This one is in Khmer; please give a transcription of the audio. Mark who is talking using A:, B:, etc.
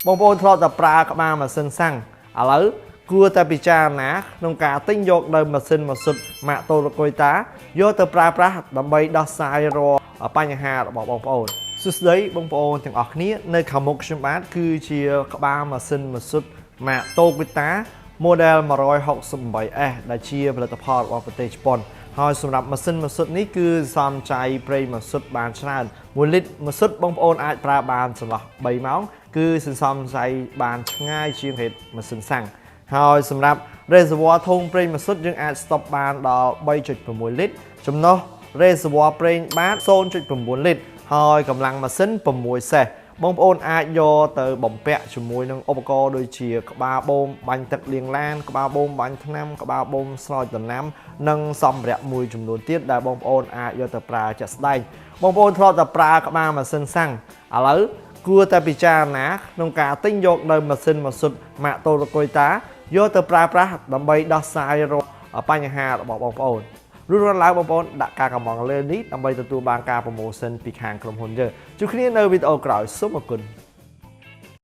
A: បងប្អូនធ្លាប់តែប្រើក្បាលម៉ាស៊ីនសាំងឥឡូវគួរតែពិចារណាក្នុងការទិញយកនៅម៉ាស៊ីនម៉ាស៊ុតម៉ាកតូរ៉ូកុយតាយកទៅប្រើប្រាស់ដើម្បីដោះស្រាយរាល់បញ្ហារបស់បងប្អូនសួស្តីបងប្អូនទាំងអស់គ្នានៅខាងមុខខ្ញុំបាទគឺជាក្បាលម៉ាស៊ីនម៉ាស៊ុតម៉ាកតូកុយតា model 168S ដែលជាផលិតផលរបស់ប្រទេសជប៉ុនហើយសម្រាប់ម៉ាស៊ីនម៉ាស៊ុតនេះគឺសំចៃប្រេងម៉ាស៊ុតបានច្រើន1លីត្រម៉ាស៊ុតបងប្អូនអាចប្រើបានចន្លោះ3ម៉ោងគឺសន្សំចៃបានឆ្ងាយជាងហេតុម៉ាស៊ីនសាំងហើយសម្រាប់ reservoir ធុងប្រេងម៉ាស៊ុតយើងអាចស្តុបបានដល់ 3.6 លីត្រចំណុះ reservoir ប្រេងបាត 0.9 លីត្រហើយកម្លាំងម៉ាស៊ីន6សេសបងប្អូនអាចយកទៅបំពាក់ជាមួយនឹងឧបករណ៍ដូចជាក្បាលបូមបាញ់ទឹកលាងឡានក្បាលបូមបាញ់ថ្នាំក្បាលបូមស្រោចដំណាំនិងសម្ភារៈមួយចំនួនទៀតដែលបងប្អូនអាចយកទៅប្រើជាក់ស្ដែងបងប្អូនធ្លាប់តែប្រើក្បាលម៉ាស៊ីនសាំងឥឡូវគួរតែពិចារណាក្នុងការទិញយកនៅម៉ាស៊ីនម៉ាស៊ុតម៉ាកតូរ៉ូកុយតាយកទៅប្រើប្រាស់ដើម្បីដោះស្រាយរាល់បញ្ហារបស់បងប្អូនរួចរាល់ឡើងបងប្អូនដាក់ការកម្មងលើនេះដើម្បីទទួលបានការប្រម៉ូសិនពីខាងក្រុមហ៊ុនយើងជួបគ្នានៅវីដេអូក្រោយសូមអរគុណ